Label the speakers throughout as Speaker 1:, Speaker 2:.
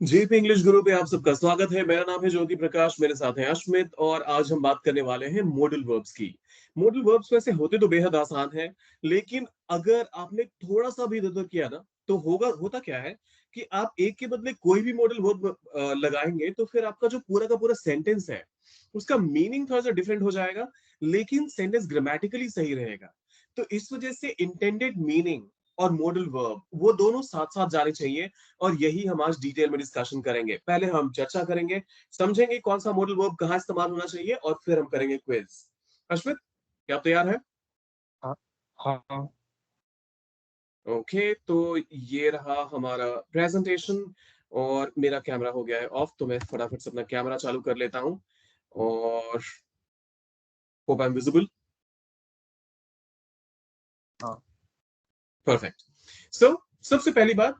Speaker 1: JP English गुरु पे आप सबका स्वागत है। मेरा नाम है ज्योति प्रकाश, मेरे साथ हैं अश्मित और आज हम बात करने वाले हैं मॉडल वर्ब्स की। मॉडल वर्ब्स वैसे होते तो बेहद आसान है, लेकिन अगर आपने थोड़ा सा भी इधर किया ना तो होता क्या है कि आप एक के बदले कोई भी मॉडल वर्ब लगाएंगे तो फिर आपका जो पूरा का पूरा सेंटेंस है उसका मीनिंग थोड़ा सा डिफरेंट हो जाएगा, लेकिन सेंटेंस ग्रामेटिकली सही रहेगा। तो इस वजह से इंटेंडेड मीनिंग और मॉडल वर्ब वो दोनों साथ साथ जाने चाहिए और यही हम आज डिटेल में डिस्कशन करेंगे। पहले हम चर्चा करेंगे, समझेंगे कौन सा मॉडल वर्ब कहाँ इस्तेमाल होना चाहिए और फिर हम करेंगे क्विज। अश्वित, क्या आप तैयार है?
Speaker 2: हाँ हाँ।
Speaker 1: ओके, तो ये रहा हमारा प्रेजेंटेशन और मेरा कैमरा हो गया है ऑफ, तो मैं फटाफट से अपना कैमरा चालू कर लेता हूँ और होप आई एम विजिबल।
Speaker 2: हाँ।
Speaker 1: परफेक्ट। सो सबसे पहली बात,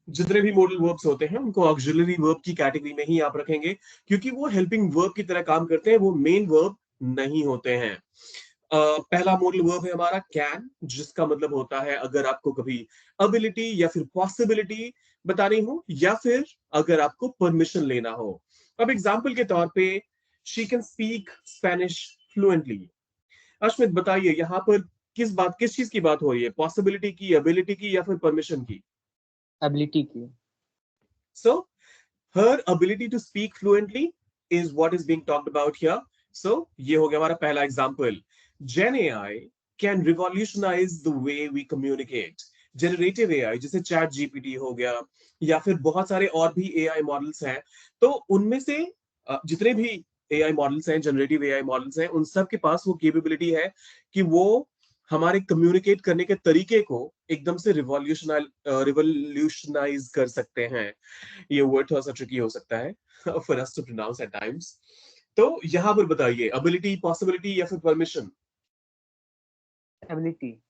Speaker 1: जितने भी मॉडल वर्ब्स होते हैं उनको ऑक्सिलरी वर्ब की कैटेगरी में ही आप रखेंगे, क्योंकि वो हेल्पिंग वर्ब की तरह काम करते हैं, वो मेन वर्ब नहीं होते हैं। पहला मॉडल वर्ब है हमारा कैन, जिसका मतलब होता है अगर आपको कभी अबिलिटी या फिर पॉसिबिलिटी बतानी हो या फिर अगर आपको परमिशन लेना हो। अब एग्जाम्पल के तौर पे, she can speak Spanish fluently. Ashmit बताइए यहाँ पर किस चीज की बात हो रही है, पॉसिबिलिटी की, एबिलिटी की या फिर परमिशन की?
Speaker 2: एबिलिटी की।
Speaker 1: So her ability to speak fluently is what is being talked about here. So ये हो गया हमारा पहला example. Gen AI can revolutionise the way we communicate. Generative AI जैसे चैट जीपीटी हो गया या फिर बहुत सारे और भी एआई मॉडल्स हैं, तो उनमें से जितने भी एआई मॉडल्स हैं, जनरेटिव एआई मॉडल्स हैं, उन सब के पास वो कैपेबिलिटी है कि वो हमारे कम्युनिकेट करने के तरीके को एकदम से रिवॉल्यूशनाइज कर सकते हैं। ये वर्ड थोड़ा सा ट्रिकी हो सकता है for us to pronounce at times. तो यहां पर बताइए, एबिलिटी, पॉसिबिलिटी या फिर परमिशन?
Speaker 2: एबिलिटी।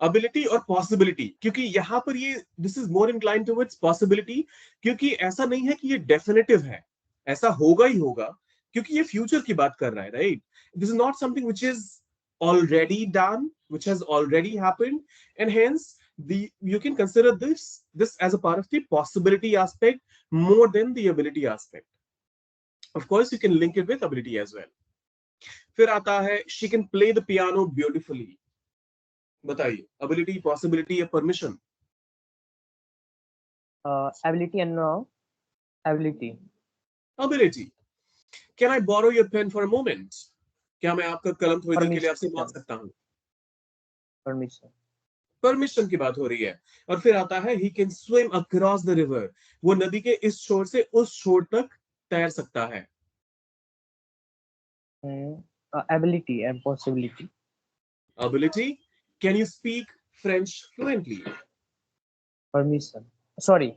Speaker 1: एबिलिटी और पॉसिबिलिटी, क्योंकि यहां पर ये this is more incline towards possibility, क्योंकि ऐसा नहीं है कि ये डेफिनेटिव है, ऐसा होगा ही होगा, क्योंकि ये फ्यूचर की बात कर रहा है, right? This is not something which is already done, which has already happened, and hence the you can consider this as a part of the possibility aspect more than the ability aspect. Of course you can link it with ability as well. फिर आता है she can play the piano beautifully। बताइए, ability, possibility या permission?
Speaker 2: Ability and ability.
Speaker 1: ability। can I borrow your pen for a moment? क्या मैं आपका कलम थोड़ी देर के लिए आपसे मांग
Speaker 2: परमिशन।
Speaker 1: सकता हूँ?
Speaker 2: परमिशन।
Speaker 1: परमिशन की बात हो रही है। और फिर आता है he can swim across the river। वो नदी के इस छोर से उस छोर तक तैर सकता है।
Speaker 2: Ability and possibility.
Speaker 1: ability, can you speak French fluently?
Speaker 2: Permission. Sorry,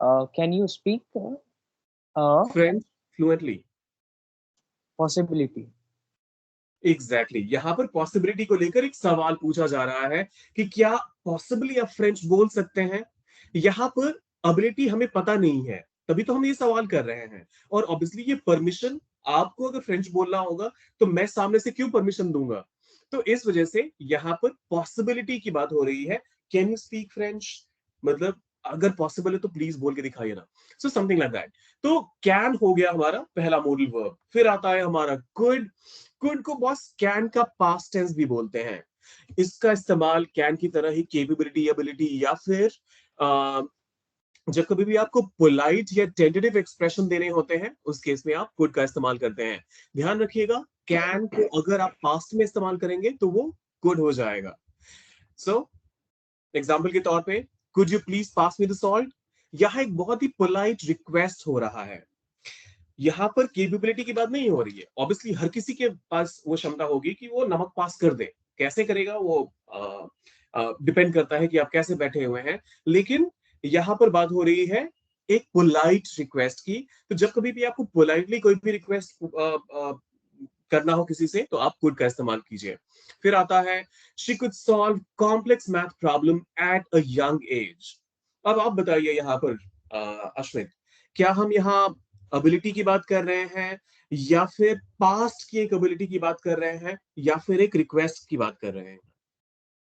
Speaker 2: can you speak?
Speaker 1: French fluently।
Speaker 2: Possibility.
Speaker 1: Exactly exactly। यहाँ पर पॉसिबिलिटी को लेकर एक सवाल पूछा जा रहा है कि क्या पॉसिबली आप फ्रेंच बोल सकते हैं। यहाँ पर एबिलिटी हमें पता नहीं है, तभी तो हम ये सवाल कर रहे हैं। और ऑब्वियसली ये परमिशन, आपको अगर फ्रेंच बोलना होगा तो मैं सामने से क्यों परमिशन दूंगा? तो इस वजह से यहाँ पर पॉसिबिलिटी की बात हो रही है। कैन यू स्पीक फ्रेंच, मतलब अगर पॉसिबल है तो प्लीज बोल के दिखाइए ना। So something like that. तो कैन हो गया हमारा पहला मॉडल वर्ब। फिर आता है हमारा कुड। कुड को बॉस कैन का पास्ट टेंस भी बोलते हैं। इसका इस्तेमाल कैन की तरह ही केपेबिलिटी, एबिलिटी या फिर जब कभी भी आपको पोलाइट या टेंटेटिव एक्सप्रेशन देने होते हैं उस केस में आप कुड का इस्तेमाल करते हैं। ध्यान रखिएगा, कैन को अगर आप पास्ट में इस्तेमाल करेंगे तो वो कुड हो जाएगा। सो एग्जाम्पल के तौर पे, could you please pass me the salt. यहां एक बहुत ही पोलाइट रिक्वेस्ट हो रहा है, यहाँ पर केपेबिलिटी की बात नहीं हो रही है। ऑब्वियसली हर किसी के पास वो क्षमता होगी कि वो नमक पास कर दे, कैसे करेगा वो डिपेंड करता है कि आप कैसे बैठे हुए हैं। लेकिन यहाँ पर बात हो रही है एक पोलाइट रिक्वेस्ट की। तो जब कभी भी आपको पोलाइटली कोई भी रिक्वेस्ट करना हो किसी से तो आप कुड का इस्तेमाल कीजिए। फिर आता है she could solve complex math problem at a young age. अब आप बताइए यहाँ पर अश्वित, क्या हम यहाँ एबिलिटी की बात कर रहे हैं या फिर पास्ट की एक एबिलिटी की बात कर रहे हैं या फिर एक रिक्वेस्ट की बात कर रहे हैं?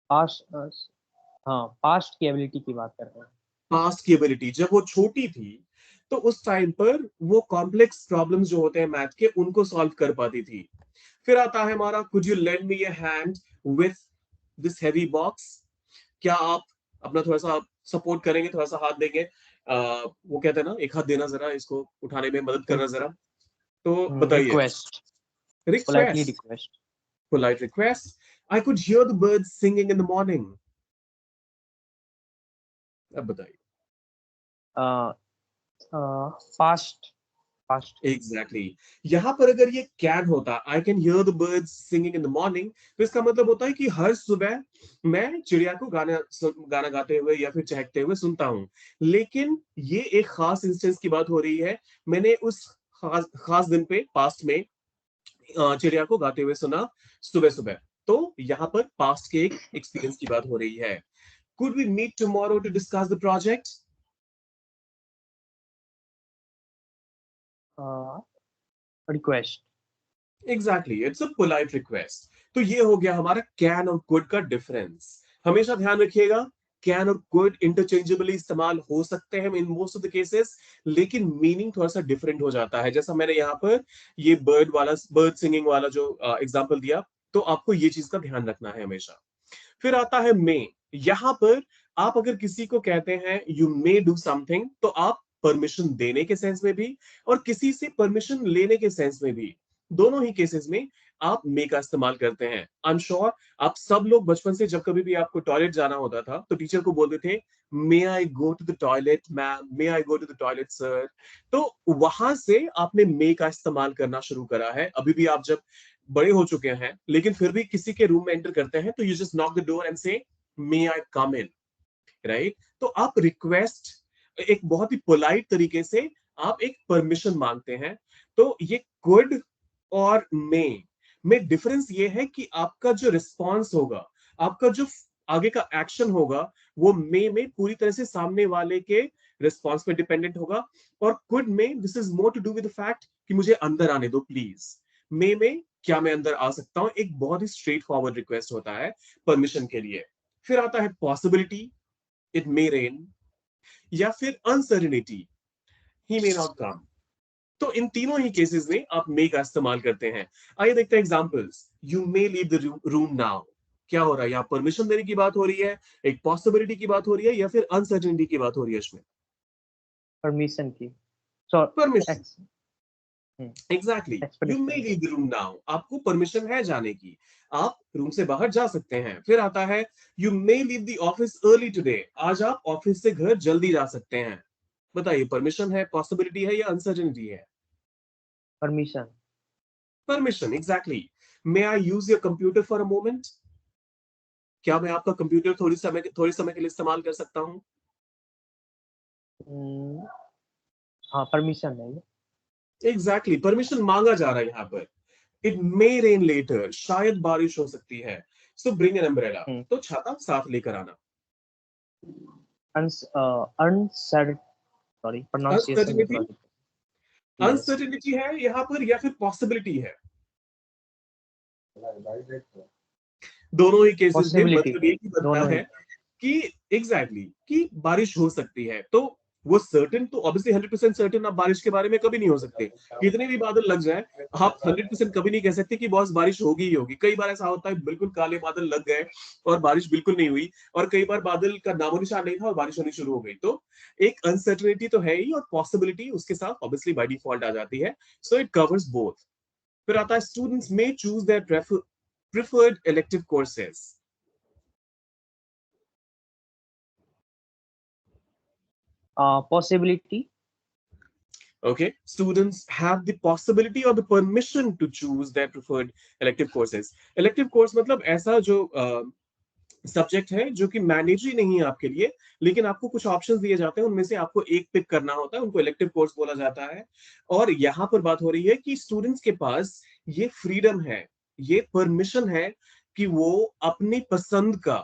Speaker 2: पास्ट। हाँ, पास्ट की एबिलिटी की बात कर रहे हैं।
Speaker 1: पास्ट की एबिलिटी, जब वो छोटी थी तो उस टाइम पर वो कॉम्प्लेक्स प्रॉब्लम्स जो होते हैं मैथ के उनको सॉल्व कर पाती थी। फिर आता है हमारा could you lend me a hand with this heavy box. क्या आप अपना थोड़ा सा सपोर्ट करेंगे, थोड़ा सा हाथ देंगे, वो कहते हैं ना एक हाथ देना, जरा इसको उठाने में मदद करना जरा। तो बताइए।
Speaker 2: Request. Politely
Speaker 1: request,
Speaker 2: request.
Speaker 1: polite request. I could hear the birds singing in the morning. अब बताइए।
Speaker 2: Uh, Past. Past.
Speaker 1: Exactly exactly. यहां पर अगर ये कैन होता, I can hear the birds singing in the morning, तो इसका मतलब होता है कि हर सुबह मैं चिड़िया को गाना गाते हुए या फिर चहकते हुए सुनता हूं। लेकिन ये एक खास इंस्टेंस की बात हो रही है। मैंने उस खास दिन पे पास्ट में चिड़िया को गाते हुए सुना सुबह सुबह। तो यहाँ पर पास्ट के एक एक्सपीरियंस की बात हो रही है। Could we meet tomorrow to discuss the project.
Speaker 2: Uh, Request.
Speaker 1: Exactly, it's a polite request. तो ये हो गया हमारा कैन और कुड का डिफरेंस। हमेशा ध्यान रखिएगा, कैन और कुड इंटरचेंजेबली इस्तेमाल हो सकते हैं in most of the cases, लेकिन मीनिंग थोड़ा सा डिफरेंट हो जाता है। जैसा मैंने यहाँ पर ये बर्ड सिंगिंग वाला जो एग्जांपल दिया, तो आपको ये चीज का ध्यान रखना है हमेशा। फिर आता है मे। यहां पर आप अगर किसी को कहते हैं यू मे डू समथिंग, तो आप परमिशन देने के सेंस में भी और किसी से परमिशन लेने के सेंस में भी, दोनों ही केसेस में आप मे का इस्तेमाल करते हैं। आई एम श्योर आप सब लोग बचपन से जब कभी भी आपको टॉयलेट जाना होता था तो टीचर को बोलते थे may I go to the toilet ma'am, may I go to the toilet sir. तो वहां से आपने मे का इस्तेमाल करना शुरू करा है। अभी भी आप जब बड़े हो चुके हैं लेकिन फिर भी किसी के रूम में एंटर करते हैं तो you just knock the door and से मे आई कम इन, राइट। तो आप रिक्वेस्ट एक बहुत ही पोलाइट तरीके से आप एक परमिशन मांगते हैं। तो ये कुड और मे में डिफरेंस ये है कि आपका जो रिस्पॉन्स होगा, आपका जो आगे का एक्शन होगा, वो मे में पूरी तरह से सामने वाले के रिस्पॉन्स पे डिपेंडेंट होगा। और कुड में this is more to do with the fact कि मुझे अंदर आने दो प्लीज। मे में क्या मैं अंदर आ सकता हूं, एक बहुत ही स्ट्रेट फॉरवर्ड रिक्वेस्ट होता है परमिशन के लिए। फिर आता है पॉसिबिलिटी, इट मे रेन, या फिर uncertainty, he may not come. तो इन तीनों ही केसेस में आप मे का इस्तेमाल करते हैं। आइए देखते हैं examples. You may leave the room now. क्या हो रहा है, यहाँ परमिशन देने की बात हो रही है, एक पॉसिबिलिटी की बात हो रही है, या फिर अनसर्टेनिटी की बात हो रही है इसमें।
Speaker 2: Permission की. So,
Speaker 1: permission,
Speaker 2: ex. Hmm.
Speaker 1: Exactly. You may
Speaker 2: Expedition.
Speaker 1: Leave the room now, आपको परमिशन है जाने की, आप रूम से बाहर जा सकते हैं। फिर आता है you may leave the office early today, आज आप ऑफिस से घर जल्दी जा सकते हैं। बताइए परमिशन है, पॉसिबिलिटी है, या अनसर्टेनिटी है।
Speaker 2: Permission.
Speaker 1: Permission, exactly. May I use your computer for a moment. क्या मैं आपका कंप्यूटर थोड़ी समय के लिए इस्तेमाल कर सकता हूं।
Speaker 2: Hmm. हाँ, permission है ये.
Speaker 1: एग्जैक्टली, परमिशन मांगा जा रहा है यहाँ पर। इट मे रेन लेटर, शायद बारिश हो सकती है, सो ब्रिंग एन अम्ब्रेला,
Speaker 2: Hmm.
Speaker 1: तो छाता साथ लेकर आना।
Speaker 2: Uncertain. Sorry, pronunciation में
Speaker 1: अनसर्टिनिटी,
Speaker 2: थोड़ा दिक्कत. Yes.
Speaker 1: अनसर्टिनिटी है यहाँ पर या फिर पॉसिबिलिटी है। दोनों ही केसेस में
Speaker 2: Possibility.
Speaker 1: मतलब एक ही बनता
Speaker 2: दोनों
Speaker 1: है
Speaker 2: ही.
Speaker 1: कि एग्जैक्टली कि बारिश हो सकती है। तो वो सर्टेन तो ऑब्वियसली 100% सर्टेन आप बारिश के बारे में कभी नहीं हो सकते। कितने भी बादल लग जाए, आप 100% कभी नहीं कह सकते कि बॉस बारिश होगी ही होगी। कई बार ऐसा होता है बिल्कुल काले बादल लग गए और बारिश बिल्कुल नहीं हुई, और कई बार बादल का नामो निशान नहीं था और बारिश होनी शुरू हो गई। तो एक अनसर्टेनिटी तो है ही, और पॉसिबिलिटी उसके साथ ऑब्वियसली बाय डिफॉल्ट आ जाती है। So it covers both. फिर आता है स्टूडेंट्स में choose there preferred elective courses.
Speaker 2: Possibility.
Speaker 1: Okay, students have the possibility or the permission to choose their preferred elective courses. Elective course मतलब ऐसा जो सब्जेक्ट है जो कि मैंडेटरी नहीं है आपके लिए, लेकिन आपको कुछ ऑप्शंस दिए जाते हैं, उनमें से आपको एक पिक करना होता है, उनको इलेक्टिव कोर्स बोला जाता है। और यहाँ पर बात हो रही है कि स्टूडेंट्स के पास ये फ्रीडम है, ये परमिशन है कि वो अपनी पसंद का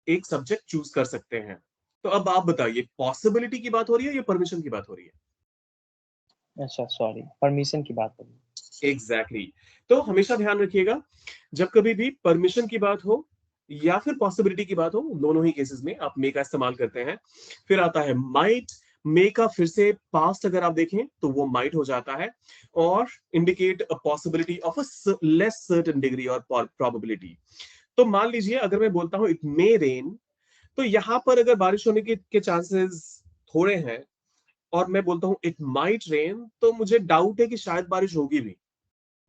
Speaker 1: एक सब्जेक्ट चूज कर सकते हैं। तो अब आप बताइए, पॉसिबिलिटी की बात हो रही है या परमिशन की बात हो रही है।
Speaker 2: अच्छा, सॉरी, परमिशन की बात करें.
Speaker 1: Exactly exactly. तो हमेशा ध्यान रखिएगा, जब कभी भी परमिशन की बात हो या फिर पॉसिबिलिटी की बात हो, दोनों ही केसेस में आप मे का इस्तेमाल करते हैं। फिर आता है माइट। मे का फिर से पास्ट अगर आप देखें तो वो माइट हो जाता है और indicate a possibility of a less certain degree और प्रोबेबिलिटी। तो मान लीजिए अगर मैं बोलता हूं इट मे रेन, तो यहां पर अगर बारिश होने के चांसेस थोड़े हैं और मैं बोलता हूं इट माइट रेन, तो मुझे डाउट है कि शायद बारिश होगी भी।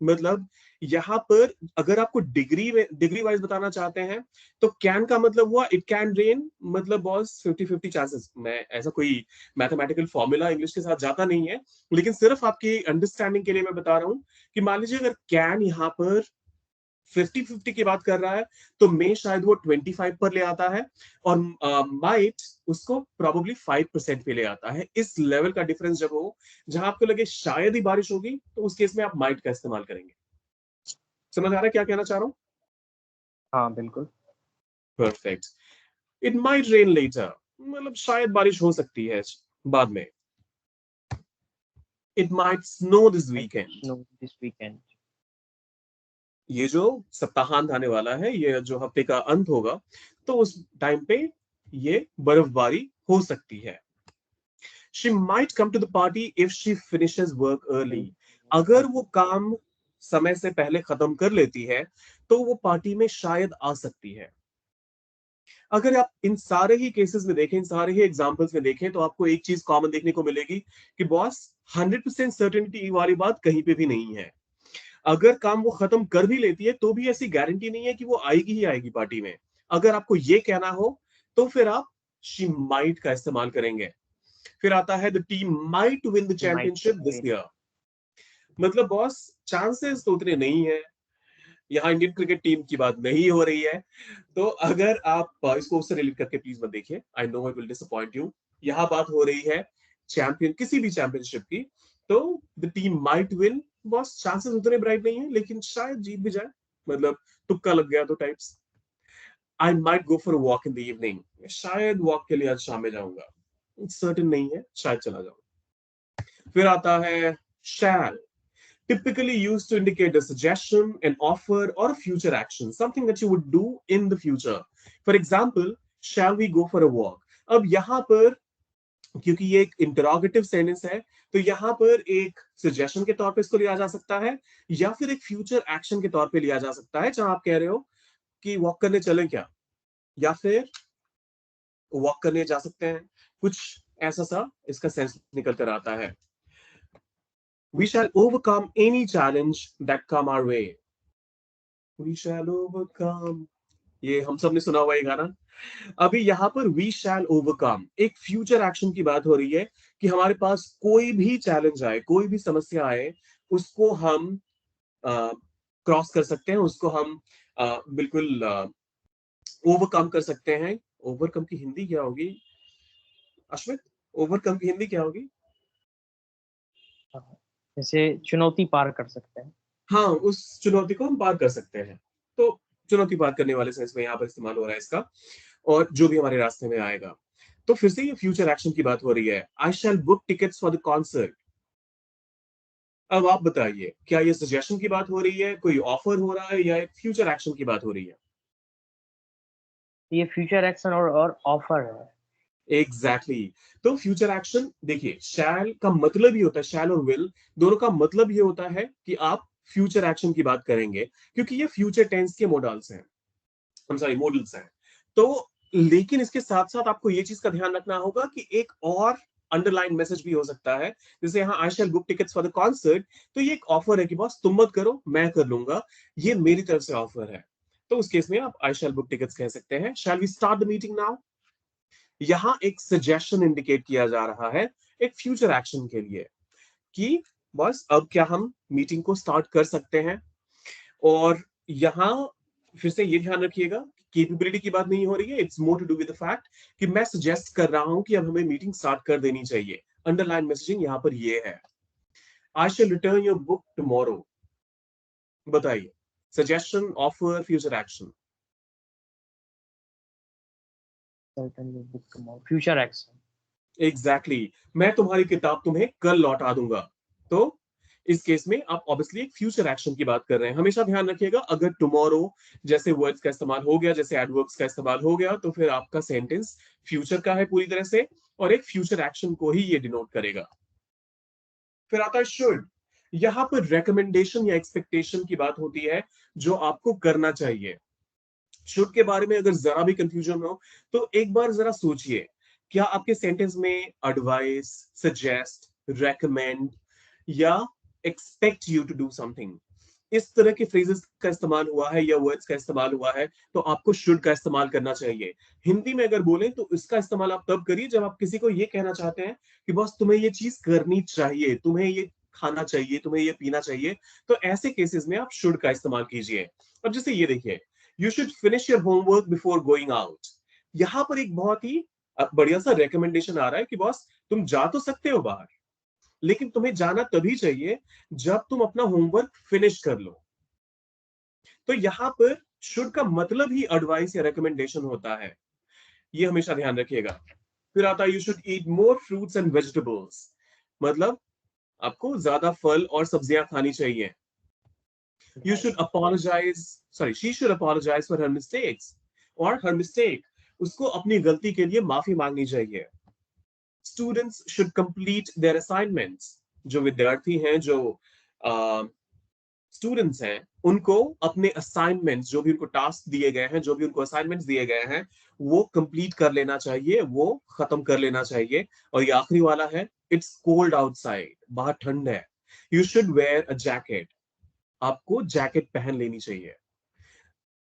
Speaker 1: मतलब यहां पर अगर आपको डिग्री वाइज बताना चाहते हैं तो कैन का मतलब हुआ इट कैन रेन, मतलब बॉस 50-50 चांसेस। मैं ऐसा कोई मैथमेटिकल फॉर्मूला इंग्लिश के साथ जाता नहीं है, लेकिन सिर्फ आपकी अंडरस्टैंडिंग के लिए मैं बता रहा हूं कि मान लीजिए अगर कैन यहां पर 50-50 की बात कर रहा है तो मे शायद वो 25 पर ले आता है और माइट उसको प्रोबेबली 5% पे ले आता है। इस लेवल का डिफरेंस जब हो, जहां आपको लगे शायद ही बारिश होगी, तो उस केस में आप माइट का इस्तेमाल करेंगे। समझ आ रहा है क्या कहना चाह रहा हूं?
Speaker 2: हाँ, बिल्कुल।
Speaker 1: Perfect. It might rain later, मतलब शायद बारिश हो सकती है बाद में। It might snow this
Speaker 2: Might
Speaker 1: weekend,
Speaker 2: snow this weekend.
Speaker 1: ये जो सप्ताहांत आने वाला है, ये जो हफ्ते का अंत होगा, तो उस टाइम पे ये बर्फबारी हो सकती है। She might come to the party if she finishes work early. अगर वो काम समय से पहले खत्म कर लेती है तो वो पार्टी में शायद आ सकती है। अगर आप इन सारे ही केसेस में देखें, इन सारे ही एग्जांपल्स में देखें, तो आपको एक चीज कॉमन देखने को मिलेगी कि बॉस 100% सर्टेनिटी वाली बात कहीं पे भी नहीं है। अगर काम वो खत्म कर भी लेती है तो भी ऐसी गारंटी नहीं है कि वो आएगी ही आएगी पार्टी में। अगर आपको ये कहना हो तो फिर आप शी माइट का इस्तेमाल करेंगे। फिर आता है the team might win the
Speaker 2: He might
Speaker 1: championship this
Speaker 2: win.
Speaker 1: Year. मतलब बॉस चांसेस तो उतने नहीं है, यहाँ इंडियन क्रिकेट टीम की बात नहीं हो रही है। तो अगर आप इसको उससे रिलेट करके प्लीज मत देखिए, I know it will disappoint you. यहाँ बात हो रही है चैंपियन, किसी भी चैंपियनशिप की। तो the team might win, boss chances उतने ब्राइट नहीं है लेकिन शायद जीत भी जाए, मतलब तुक्का लग गया तो types. I might go for walk in the evening, शायद वॉक के लिए आज शाम में जाऊंगा, सर्टेन नहीं है, शायद चला जाऊंगा। फिर आता है शैल, typically used to indicate a suggestion, an offer, or a future action, something that you would do in the future. For example, shall we go for a walk? अब यहां पर क्योंकि ये एक इंटरोगेटिव सेंटेंस है, तो यहां पर एक सजेशन के तौर पे इसको लिया जा सकता है या फिर एक फ्यूचर एक्शन के तौर पे लिया जा सकता है, जहां आप कह रहे हो कि वॉक करने चले क्या, या फिर वॉक करने जा सकते हैं, कुछ ऐसा सा इसका सेंस निकल कर आता है। We shall overcome any challenge that come our way. We shall overcome, ये हम सब ने सुना हुआ ये गाना। अभी यहाँ पर वी शैल ओवरकम एक फ्यूचर एक्शन की बात हो रही है कि हमारे पास कोई भी चैलेंज आए, कोई भी समस्या आए, उसको हम क्रॉस कर सकते हैं, उसको हम बिल्कुल ओवरकम कर सकते हैं। ओवरकम की हिंदी क्या होगी अश्वित? ओवरकम की हिंदी क्या होगी?
Speaker 2: हाँ, जैसे चुनौती पार कर सकते हैं।
Speaker 1: हाँ, उस चुनौती को हम पार कर सकते हैं। तो चुनौती पार करने वाले सेंस में यहाँ पर इस्तेमाल हो रहा है इसका, और जो भी हमारे रास्ते में आएगा। तो फिर से ये फ्यूचर एक्शन की बात हो रही है। I shall book tickets for the concert. अब आप बताइए, क्या ये सजेशन की बात हो रही है, कोई ऑफर हो रहा है, या एक फ्यूचर एक्शन की बात हो रही है?
Speaker 2: ये फ्यूचर एक्शन और ऑफर है।
Speaker 1: Exactly exactly. तो फ्यूचर एक्शन देखिए, शैल का मतलब ही होता है, शैल और विल दोनों का मतलब ये होता है कि आप फ्यूचर एक्शन की बात करेंगे, क्योंकि ये फ्यूचर टेंस के मॉडल्स हैं, हम सॉरी मॉडल्स हैं। तो लेकिन इसके साथ साथ आपको ये चीज का ध्यान रखना होगा कि एक और अंडरलाइन मैसेज भी हो सकता है। जैसे यहाँ I shall book tickets for the concert, तो ये एक ऑफर है कि बॉस तुम मत करो, मैं कर लूंगा, ये मेरी तरफ से ऑफर है। तो उस केस में आप आई शैल बुक टिकट्स कह सकते हैं। Shall we start the meeting now, यहां एक सजेशन इंडिकेट किया जा रहा है एक फ्यूचर एक्शन के लिए कि बस अब क्या हम मीटिंग को स्टार्ट कर सकते हैं। और यहां फिर से ये ध्यान रखिएगा, कैपेबिलिटी की बात नहीं हो रही है, it's more to do with the fact कि मैं सजेस्ट कर रहा हूं कि अब हमें मीटिंग स्टार्ट कर देनी चाहिए। अंडरलाइन मैसेजिंग यहां पर ये है। I shell return your book tomorrow. बताइए, suggestion, offer, future action?
Speaker 2: Certainly book tomorrow, future action.
Speaker 1: Exactly exactly. मैं तुम्हारी किताब तुम्हें कल लौटा दूंगा। तो इस केस में आप ऑब्वियसली एक फ्यूचर एक्शन की बात कर रहे हैं। हमेशा ध्यान रखिएगा, अगर टुमारो जैसे वर्ड्स का इस्तेमाल हो गया, जैसे एडवर्ब्स का इस्तेमाल हो गया, तो फिर आपका सेंटेंस फ्यूचर का है पूरी तरह से, और एक फ्यूचर एक्शन को ही ये डिनोट करेगा। फिर आता है शुड। यहां पर रिकमेंडेशन या एक्सपेक्टेशन की बात होती है, जो आपको करना चाहिए। शुड के बारे में अगर जरा भी कंफ्यूजन हो, तो एक बार जरा सोचिए, क्या आपके सेंटेंस में एडवाइस, सजेस्ट, रेकमेंड या expect you to do something, इस तरह के फ्रेजेस का इस्तेमाल हुआ है या वर्ड्स का इस्तेमाल हुआ है, तो आपको शुड का इस्तेमाल करना चाहिए। हिंदी में अगर बोलें तो इसका इस्तेमाल आप तब करिए जब आप किसी को ये कहना चाहते हैं कि बॉस तुम्हें ये चीज करनी चाहिए, तुम्हें ये खाना चाहिए, तुम्हें ये पीना चाहिए, तो ऐसे केसेस में आप शुड का इस्तेमाल कीजिए। अब जैसे ये देखिए, you should finish your homework before going out. यहां पर एक बहुत ही बढ़िया सा रिकमेंडेशन आ रहा है कि बॉस तुम जा तो सकते हो बाहर, लेकिन तुम्हें जाना तभी चाहिए जब तुम अपना होमवर्क फिनिश कर लो। तो यहां पर शुड का मतलब ही एडवाइस या रिकमेंडेशन होता है, ये हमेशा ध्यान रखिएगा। फिर आता है you should eat more fruits and vegetables, मतलब आपको ज्यादा फल और सब्जियां खानी चाहिए। You should apologise, sorry she should apologise for her mistakes, और हर मिस्टेक, उसको अपनी गलती के लिए माफी मांगनी चाहिए। Students should complete their assignments, जो विद्यार्थी हैं, जो स्टूडेंट्स हैं, उनको अपने असाइनमेंट्स, जो भी उनको टास्क दिए गए हैं, जो भी उनको असाइनमेंट्स दिए गए हैं, वो कंप्लीट कर लेना चाहिए, वो खत्म कर लेना चाहिए। और ये आखिरी वाला है, इट्स कोल्ड आउटसाइड, बाहर ठंड है, you should wear a jacket, आपको जैकेट पहन लेनी चाहिए।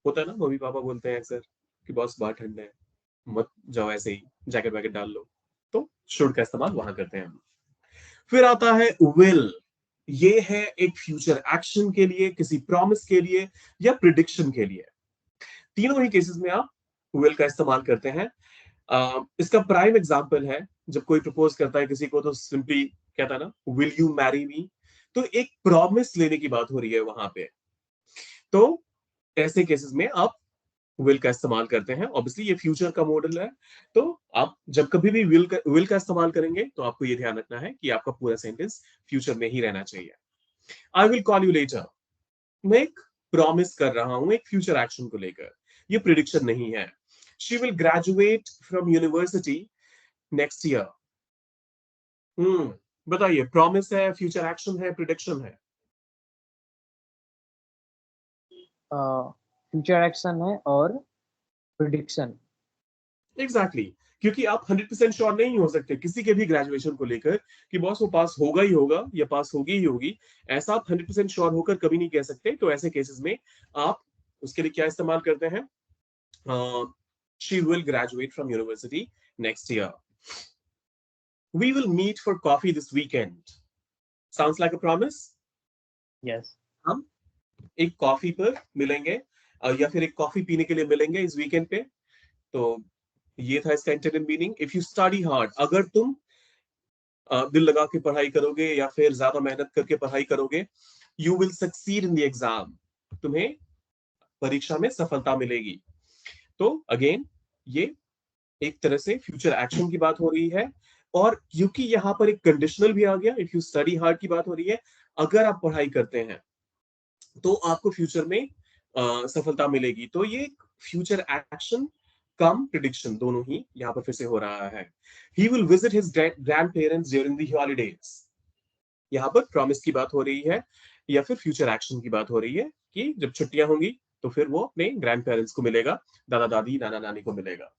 Speaker 1: होता है ना, मम्मी पापा बोलते हैं अक्सर कि बॉस बाहर ठंड है, मत जाओ ऐसे ही, जैकेट वैकेट डाल लो, तो शुड का इस्तेमाल वहां करते हैं हम। फिर आता है विल। ये है एक फ्यूचर एक्शन के लिए, किसी प्रॉमिस के लिए या प्रिडिक्शन के लिए। तीनों ही केसेस में आप विल का इस्तेमाल करते हैं। इसका प्राइम एग्जांपल है, जब कोई प्रपोज करता है किसी को, तो सिंपली कहता है ना, विल यू मैरी मी, तो एक प्रॉमिस लेने की बात हो रही है वहां पे। तो ऐसे केसेस में आप विल का इस्तेमाल करते हैं। ऑब्वियसली ये फ्यूचर का मॉडल है, तो आप जब कभी भी विल का इस्तेमाल करेंगे, तो आपको ये ध्यान रखना है कि आपका पूरा सेंटेंस फ्यूचर में ही रहना चाहिए। I will call you later, मैं एक प्रॉमिस कर रहा हूं एक फ्यूचर एक्शन को लेकर, ये प्रिडिक्शन नहीं है। She will graduate from university next year. बताइए, प्रॉमिस है, फ्यूचर एक्शन है, प्रिडिक्शन है?
Speaker 2: फ्यूचर एक्शन है और प्रिडिक्शन।
Speaker 1: Exactly exactly. क्योंकि आप 100% श्योर नहीं हो सकते किसी के भी ग्रेजुएशन को लेकर कि बॉस वो पास होगा ही होगा या पास होगी ही होगी, ऐसा आप 100% श्योर होकर कभी नहीं कह सकते। तो ऐसे केसेस में आप उसके लिए क्या इस्तेमाल करते हैं? She will graduate from university next year. We will meet for coffee this weekend, sounds like a promise.
Speaker 2: Yes.
Speaker 1: हम एक कॉफी पर मिलेंगे, या फिर एक कॉफी पीने के लिए मिलेंगे इस वीकेंड पे। तो ये था इसका intended meaning. If you study hard, अगर तुम दिल लगा के पढ़ाई करोगे या फिर ज्यादा मेहनत करके पढ़ाई करोगे, you will succeed in the exam, तुम्हें परीक्षा में सफलता मिलेगी। तो अगेन, ये एक तरह से फ्यूचर एक्शन की बात हो रही है। और क्योंकि यहां पर एक कंडीशनल भी आ गया, इफ यू स्टडी हार्ड की बात हो रही है, अगर आप पढ़ाई करते हैं तो आपको फ्यूचर में सफलता मिलेगी। तो ये फ्यूचर एक्शन कम प्रिडिक्शन दोनों ही यहां पर फिर से हो रहा है। He will visit his grand parents during the holidays, यहाँ पर प्रॉमिस की बात हो रही है या फिर फ्यूचर एक्शन की बात हो रही है कि जब छुट्टियां होंगी तो फिर वो अपने ग्रैंड पेरेंट्स को मिलेगा, दादा दादी नाना नानी को मिलेगा।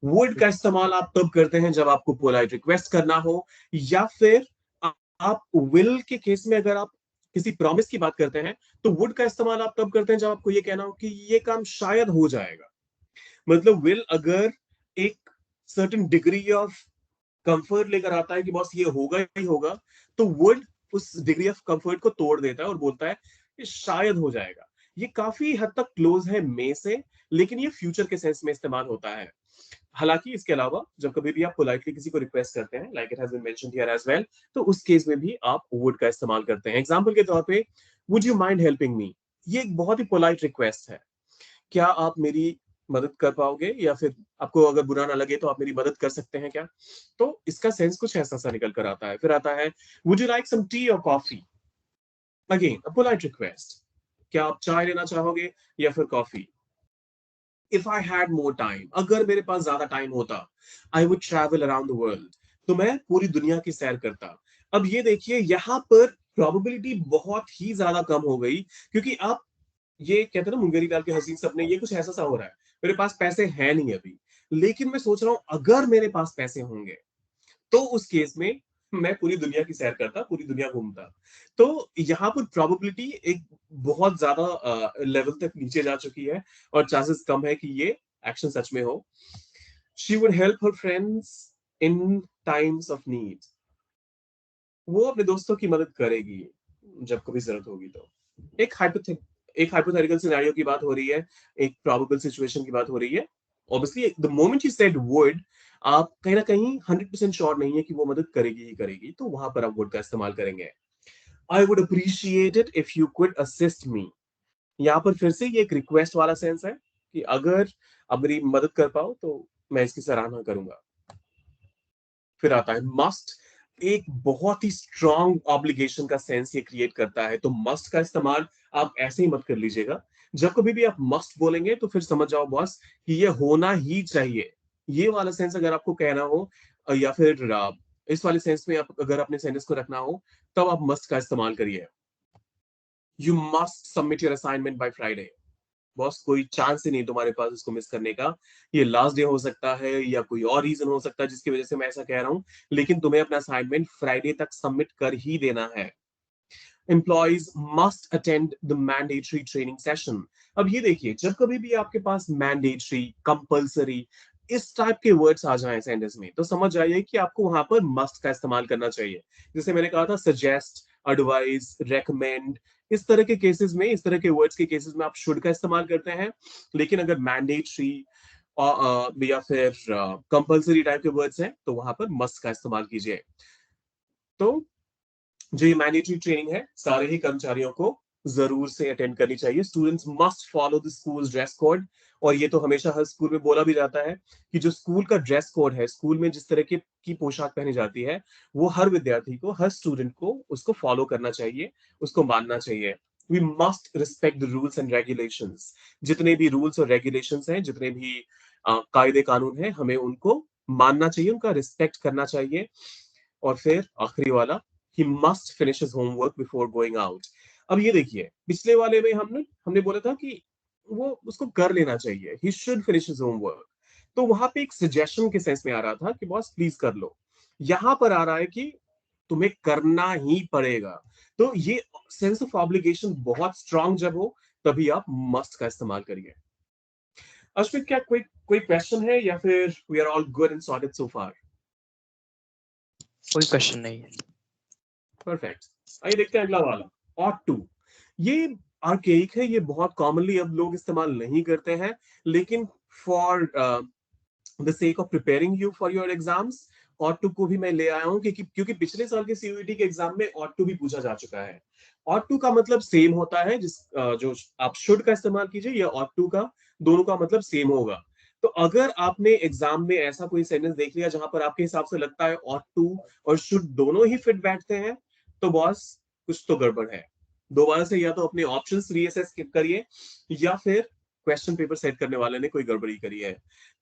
Speaker 1: वुड का इस्तेमाल आप तब करते हैं जब आपको पोलाइट रिक्वेस्ट करना हो, या फिर आप विल के केस में अगर आप किसी प्रॉमिस की बात करते हैं, तो वुड का इस्तेमाल आप तब करते हैं जब आपको ये कहना हो कि ये काम शायद हो जाएगा। मतलब विल अगर एक सर्टेन डिग्री ऑफ कंफर्ट लेकर आता है कि बॉस ये होगा ही होगा, तो वुड उस डिग्री ऑफ कंफर्ट को तोड़ देता है और बोलता है कि शायद हो जाएगा। ये काफी हद तक क्लोज है मे से, लेकिन ये फ्यूचर के सेंस में इस्तेमाल होता है। हालांकि इसके अलावा जब कभी भी आप पोलाइटली किसी को रिक्वेस्ट करते हैं, like it has been mentioned here as well, तो उस केस में भी आप वुड का इस्तेमाल करते हैं। एग्जांपल के तौर पे, would you mind helping me, ये एक बहुत ही पोलाइट रिक्वेस्ट है। क्या आप मेरी मदद कर पाओगे, या फिर आपको अगर बुरा ना लगे तो आप मेरी मदद कर सकते हैं क्या? तो इसका सेंस कुछ ऐसा सा निकल कर आता है। फिर आता है, would you like some tea और coffee, again a polite request, क्या आप चाय लेना चाहोगे या फिर coffee? If I had more time, अगर मेरे पास ज्यादा टाइम होता, I would travel around the world, तो मैं पूरी दुनिया की सैर करता। अब ये देखिए यहाँ पर प्रोबेबिलिटी बहुत ही ज्यादा कम हो गई, क्योंकि आप ये कहते हैं ना मुंगेरी लाल के हसीन सपने, ये कुछ ऐसा सा हो रहा है। मेरे पास पैसे हैं नहीं अभी, लेकिन मैं सोच रहा हूं अगर मेरे पास पैसे होंगे तो उस केस में मैं पूरी दुनिया की सैर करता, पूरी दुनिया घूमता। तो यहाँ पर प्रोबेबिलिटी एक बहुत ज्यादा लेवल तक नीचे जा चुकी है और चांसेस कम है कि ये एक्शन सच में हो। She would help her friends in times of need, वो अपने दोस्तों की मदद करेगी जब कभी जरूरत होगी तो। एक हाइपोथे एक हाइपोथेटिकल सिनेरियो की बात हो रही है, एक प्रोबेबल सिचुएशन की बात हो रही है। Obviously the moment you said would, आप कहीं ना कहीं 100% श्योर नहीं है कि वो मदद करेगी ही करेगी, तो वहां पर आप वुड का इस्तेमाल करेंगे। I would appreciate it if you could assist मी, यहाँ पर फिर से ये एक रिक्वेस्ट वाला सेंस है कि अगर आप मेरी मदद कर पाओ तो मैं इसकी सराहना करूंगा। फिर आता है मस्ट, एक बहुत ही स्ट्रॉन्ग ऑब्लिगेशन का सेंस ये क्रिएट करता है। तो मस्ट का इस्तेमाल आप ऐसे ही मत कर लीजिएगा। जब कभी भी आप मस्ट बोलेंगे तो फिर समझ जाओ बॉस कि ये होना ही चाहिए। ये वाला सेंस अगर आपको कहना हो या फिर इस वाले सेंस में आप अगर अपने सेंटेंस को रखना हो, तब आप मस्ट का इस्तेमाल करिए। You must submit your assignment by Friday, boss कोई चांस ही नहीं तुम्हारे पास इसको मिस करने का। ये लास्ट डे हो सकता है या कोई और रीजन हो सकता है जिसकी वजह से मैं ऐसा कह रहा हूं, लेकिन तुम्हें अपना असाइनमेंट फ्राइडे तक सबमिट कर ही देना है। Employees must attend the mandatory training session. अब ये देखिए, जब कभी भी आपके पास मैंडेटरी, कंपल्सरी, इस टाइप के वर्ड्स आ जाएं सेंटेंस में, तो समझ जाइए कि आपको वहां पर मस्ट का इस्तेमाल करना चाहिए। जैसे मैंने कहा था सजेस्ट, एडवाइस, रेकमेंड, इस तरह के केसेस में, इस तरह के वर्ड्स के केसेस में आप शुड का इस्तेमाल करते हैं। लेकिन अगर मैंडेटरी या फिर कंपल्सरी टाइप के वर्ड्स हैं तो वहां पर मस्ट का इस्तेमाल कीजिए। तो जो ये मैंडेटरी ट्रेनिंग है, सारे ही कर्मचारियों को जरूर से अटेंड करनी चाहिए। Students must follow the school dress code, और ये तो हमेशा हर स्कूल में बोला भी जाता है कि जो स्कूल का ड्रेस कोड है, स्कूल में जिस तरह की पोशाक पहनी जाती है, वो हर विद्यार्थी को, हर स्टूडेंट को उसको फॉलो करना चाहिए, उसको मानना चाहिए। We must respect the rules and regulations, जितने भी रूल्स और रेगुलेशंस हैं, जितने भी कायदे कानून हैं, हमें उनको मानना चाहिए, उनका रिस्पेक्ट करना चाहिए। और फिर आखिरी वाला, he must finish his homework before going out। अब ये देखिए, पिछले वाले में हमने हमने बोला था कि वो उसको कर लेना चाहिए, he should finish his homework। तो वहां पे एक सजेशन के सेंस में आ रहा था कि बॉस प्लीज कर लो। यहां पर आ रहा है कि तुम्हें करना ही पड़ेगा। तो ये सेंस ऑफ ऑब्लिगेशन बहुत स्ट्रांग जब हो, तभी आप मस्ट का इस्तेमाल करिए। अश्वित, क्या कोई कोई क्वेश्चन है या फिर we are all good and sorted so far?
Speaker 2: कोई क्वेश्चन नहीं है।
Speaker 1: परफेक्ट। आइए देखते हैं अगला वाला, ऑट टू। ये आर्केइक है, ये बहुत कॉमनली अब लोग इस्तेमाल नहीं करते हैं, लेकिन for the sake of preparing you for your exams, ought to को भी मैं ले आया हूं, क्योंकि पिछले साल के सीयूईटी के एग्जाम में ऑट टू भी पूछा जा चुका है। ऑट टू का मतलब सेम होता है, जो आप शुड का इस्तेमाल कीजिए या ऑट टू का, दोनों का मतलब सेम होगा। तो अगर आपने एग्जाम में ऐसा कोई सेंटेंस देख लिया जहां पर आपके हिसाब से लगता है ऑट टू और शुड दोनों ही फिट बैठते हैं, तो बॉस कुछ तो गड़बड़ है। दोबारा से या तो अपने ऑप्शंस रीअसेस करिए, या फिर क्वेश्चन पेपर सेट करने वाले ने कोई गड़बड़ी करी है।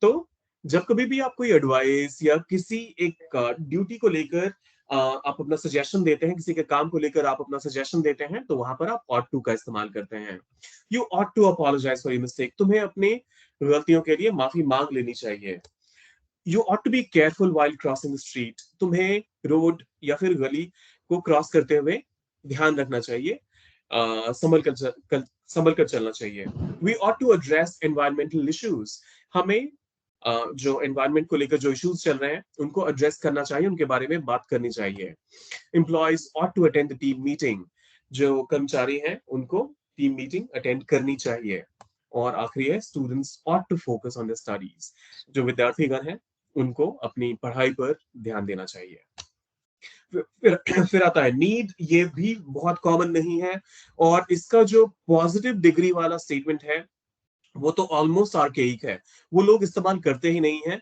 Speaker 1: तो जब कभी भी आप कोई एडवाइस या किसी एक ड्यूटी को लेकर आप अपना सजेशन देते हैं, किसी के काम को लेकर आप अपना सजेशन देते हैं, तो वहां पर आप ऑट टू का इस्तेमाल करते हैं। You ought to apologise for your mistake, तुम्हें अपनी गलतियों के लिए माफी मांग लेनी चाहिए। You ought to be careful while crossing the street, तुम्हें रोड या फिर गली को क्रॉस करते हुए ध्यान रखना चाहिए, संभल कर चलना चाहिए। We ought to address environmental issues, हमें जो एनवायरमेंट को लेकर जो इश्यूज चल रहे हैं उनको एड्रेस करना चाहिए, उनके बारे में बात करनी चाहिए। Employees ought to attend the team meeting, जो कर्मचारी हैं उनको टीम मीटिंग अटेंड करनी चाहिए। और आखिरी है, students ought to focus on the studies, जो विद्यार्थीगण हैं उनको अपनी पढ़ाई पर ध्यान देना चाहिए। फिर आता है नीड, ये भी बहुत कॉमन नहीं है, और इसका जो पॉजिटिव डिग्री वाला स्टेटमेंट है वो तो ऑलमोस्ट आर्केइक है, वो लोग इस्तेमाल करते ही नहीं है,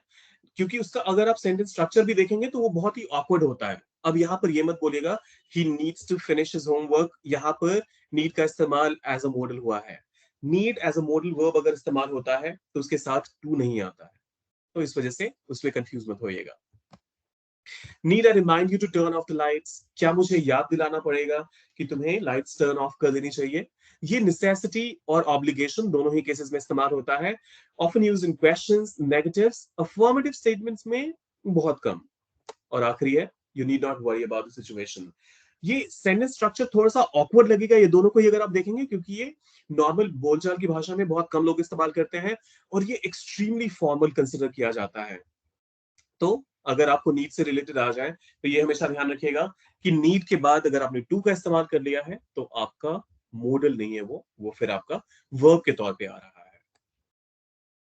Speaker 1: क्योंकि उसका अगर आप सेंटेंस स्ट्रक्चर भी देखेंगे तो वो बहुत ही ऑकवर्ड होता है। अब यहाँ पर ये मत बोलिएगा he needs to finish his homework, यहाँ पर नीड का इस्तेमाल एज अ मॉडल हुआ है। Need as a modal verb अगर इस्तेमाल होता है तो उसके साथ टू नहीं आता है, तो इस वजह से उसमें कंफ्यूज मत होइएगा। Need I remind you to turn off the lights, क्या मुझे याद दिलाना पड़ेगा कि तुम्हें लाइट्स टर्न ऑफ कर देनी चाहिए। ये नेसेसिटी और ऑब्लिगेशन दोनों ही केसेस में इस्तेमाल होता है। Often used in questions, negatives, affirmative statements में बहुत कम। और आखिरी है you need not worry about the situation. ये सेंटेंस स्ट्रक्चर थोड़ा सा ऑकवर्ड लगेगा ये दोनों को ही अगर आप देखेंगे, क्योंकि ये नॉर्मल बोलचाल की भाषा में बहुत कम लोग इस्तेमाल करते हैं और ये एक्सट्रीमली फॉर्मल कंसिडर किया जाता है। तो अगर आपको नीड से रिलेटेड आ जाए तो ये हमेशा ध्यान रखिएगा कि नीड के बाद अगर आपने टू का इस्तेमाल कर लिया है तो आपका मॉडल नहीं है, वो फिर आपका वर्ब के तौर पे आ रहा है।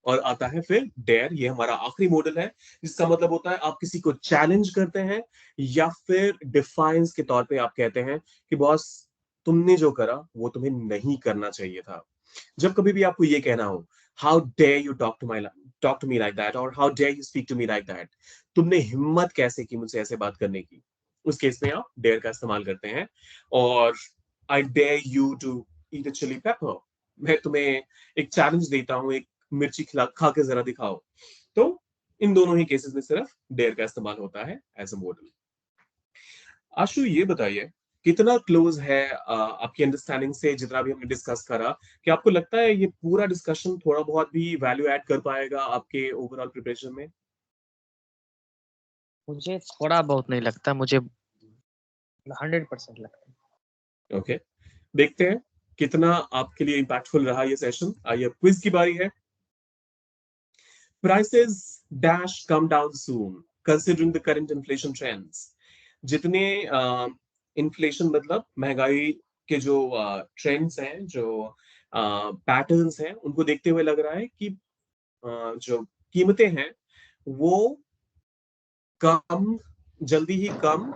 Speaker 1: और आता है फिर डेयर, ये हमारा आखिरी मॉडल है, जिसका मतलब होता है आप किसी को चैलेंज करते हैं या फिर डिफाइंस के तौर पे आप कहते हैं कि बॉस तुमने जो करा वो तुम्हें नहीं करना चाहिए था। जब कभी भी आपको ये कहना हो how dare you talk to me like that, और how dare you speak to me like that, तुमने हिम्मत कैसे की मुझसे ऐसे बात करने की, उस केस में आप डेयर का इस्तेमाल करते हैं। और I dare you to eat a chilli pepper, मैं तुम्हें एक चैलेंज देता हूं, एक मिर्ची खा के जरा दिखाओ। तो इन दोनों ही केसेस में सिर्फ डेयर का इस्तेमाल होता है एज अ मॉडल। आशु ये बताइए कितना क्लोज है आपकी अंडरस्टैंडिंग से जितना भी हमने डिस्कस करा, कि आपको लगता है ये पूरा डिस्कशन थोड़ा बहुत भी वैल्यू ऐड कर पाएगा आपके ओवरऑल प्रिपरेशन में?
Speaker 2: मुझे थोड़ा बहुत नहीं लगता, मुझे 100% लगता है।
Speaker 1: ओके, देखते हैं कितना आपके लिए इंपैक्टफुल रहा ये सेशन। आइए क्विज की बारी है। Prices dash come down soon considering the current inflation trends। जितने इन्फ्लेशन मतलब महंगाई के जो ट्रेंड्स हैं, जो पैटर्न्स हैं, उनको देखते हुए लग रहा है कि जो कीमतें हैं वो कम, जल्दी ही कम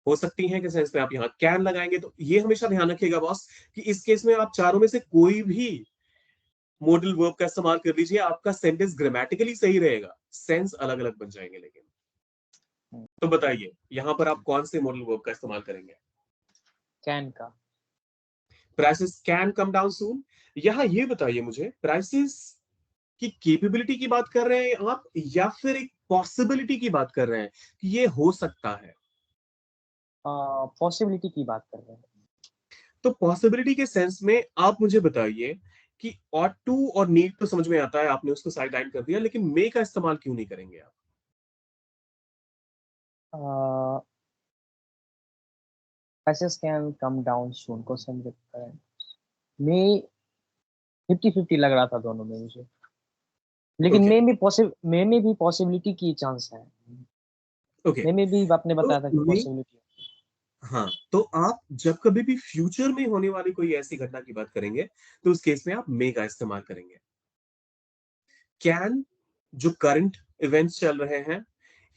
Speaker 1: हो सकती हैं। कि सेंस में आप यहाँ कैन लगाएंगे तो ये हमेशा ध्यान रखिएगा बॉस कि इस केस में आप चारों में से कोई भी मॉडल वर्ब का इस्तेमाल कर लीजिए, आपका सेंटेंस ग्रामेटिकली सही रहेगा, सेंस अलग अलग बन जाएंगे लेकिन। तो बताइए यहां पर आप कौन से मॉडल वर्ब का इस्तेमाल करेंगे?
Speaker 2: कैन का।
Speaker 1: प्राइसेस कैन कम डाउन सून। यहां ये बताइए मुझे, प्राइसेस की कैपेबिलिटी की बात कर रहे हैं आप या फिर एक पॉसिबिलिटी की बात कर रहे हैं कि ये हो सकता है?
Speaker 2: पॉसिबिलिटी की बात कर रहे हैं।
Speaker 1: तो पॉसिबिलिटी के सेंस में आप मुझे बताइए कि ऑट टू और नीड तो समझ में आता है, आपने उसको साइड लाइन कर दिया, लेकिन मे का इस्तेमाल क्यों नहीं करेंगे आप?
Speaker 2: प्राइसेस कैन कम डाउन सून को समझ मैं 50-50 लग रहा था दोनों में मुझे, लेकिन
Speaker 1: ओके
Speaker 2: मे में भी पॉसिबिलिटी की चांस है।
Speaker 1: ओके,
Speaker 2: मे में भी आपने
Speaker 1: तो
Speaker 2: बताया था कि
Speaker 1: मे,
Speaker 2: पॉसिबिलिटी।
Speaker 1: हाँ, तो आप जब कभी भी फ्यूचर में होने वाली कोई ऐसी घटना की बात करेंगे तो उस केस में आप मे का इस्तेमाल करेंगे। कैन, जो करंट इवेंट्स चल रहे हैं,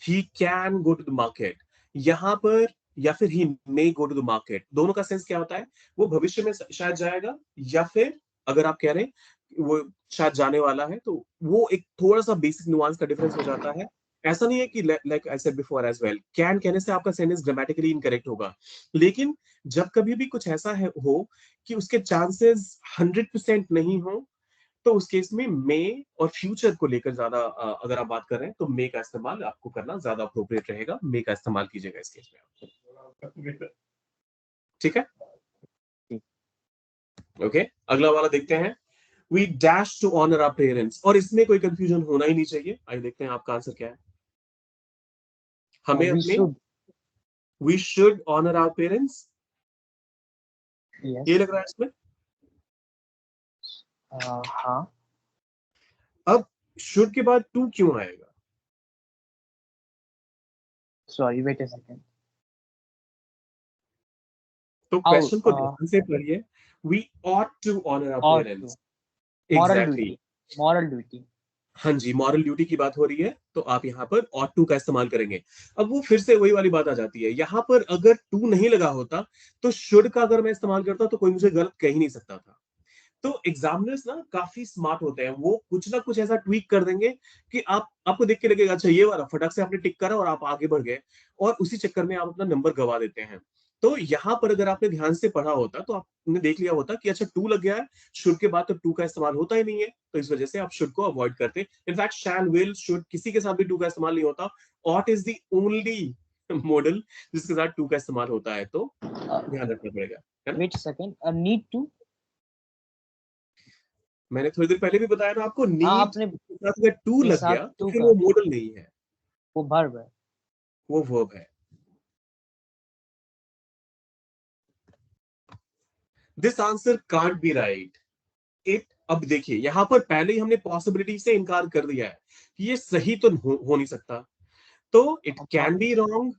Speaker 1: he can go to the market, यहां पर, या फिर he may go to the market, दोनों का सेंस क्या होता है? वो भविष्य में शायद जाएगा, या फिर अगर आप कह रहे हैं वो शायद जाने वाला है, तो वो एक थोड़ा सा बेसिक नुआंस का डिफरेंस हो जाता है। ऐसा नहीं है कि like I said before as well, can कहने से आपका सेंटेंस ग्रामेटिकली इनकरेक्ट होगा, लेकिन जब कभी भी कुछ ऐसा है हो कि उसके चांसेस 100% नहीं हो, तो उस केस में मे और फ्यूचर को लेकर ज्यादा अगर आप बात कर रहे हैं तो मे का इस्तेमाल आपको करना ज्यादा अप्रोप्रिएट रहेगा। मे का इस्तेमाल कीजिएगा इस केस में। ठीक है, ओके। अगला वाला देखते हैं। We dash to honour our parents, और इसमें कोई कंफ्यूजन होना ही नहीं चाहिए। आइए देखते हैं आपका आंसर क्या है। हमें
Speaker 2: वी
Speaker 1: अपने,
Speaker 2: should.
Speaker 1: We should honour our parents,
Speaker 2: yes.
Speaker 1: ये लग रहा है इसमें।
Speaker 2: हाँ।
Speaker 1: अब शुड के बाद टू क्यों आएगा?
Speaker 2: Sorry, wait a second.
Speaker 1: तो क्वेश्चन को ध्यान से पढ़िए। We ought to honour our
Speaker 2: और to
Speaker 1: parents.
Speaker 2: Moral
Speaker 1: exactly,
Speaker 2: duty. Moral duty.
Speaker 1: हाँ जी, मॉरल ड्यूटी की बात हो रही है तो आप यहाँ पर ऑट टू का इस्तेमाल करेंगे। अब वो फिर से वही वाली बात आ जाती है, यहाँ पर अगर टू नहीं लगा होता तो शुड का अगर मैं इस्तेमाल करता तो कोई मुझे गलत कह ही नहीं सकता था। तो एग्जामिनर्स ना काफी स्मार्ट होते हैं, वो कुछ ना कुछ ऐसा ट्वीक कर देंगे कि आपको देख के लगेगा अच्छा ये वाला, फटक से आपने टिक करा और आप आगे बढ़ गए, और उसी चक्कर में आप अपना नंबर गवा देते हैं। तो यहाँ पर अगर आपने ध्यान से पढ़ा होता तो आपने देख लिया होता कि अच्छा टू लग गया है, शुड के बाद तो टू का इस्तेमाल होता ही नहीं है, तो इस वजह से आप शुड को अवॉइड करते। इनफैक्ट शैल, विल, शुड किसी के साथ भी टू का इस्तेमाल नहीं होता। Ought is the only modal जिसके साथ टू का इस्तेमाल होता है, तो ध्यान रखना पड़ेगा, है ना।
Speaker 2: Wait second, need to.
Speaker 1: मैंने थोड़ी देर पहले भी बताया ना आपको,
Speaker 2: हाँ
Speaker 1: नीड
Speaker 2: आपने
Speaker 1: के साथ अगर टू
Speaker 2: के
Speaker 1: लग
Speaker 2: साथ
Speaker 1: गया तो
Speaker 2: टू
Speaker 1: फिर
Speaker 2: का,
Speaker 1: वो मॉडल नहीं है,
Speaker 2: वो वर्ब है।
Speaker 1: वो वर्ब है। This answer can't be right. It, अब देखिए यहां पर पहले ही हमने पॉसिबिलिटी से इनकार कर दिया है कि ये सही तो हो नहीं सकता। तो it can be wrong,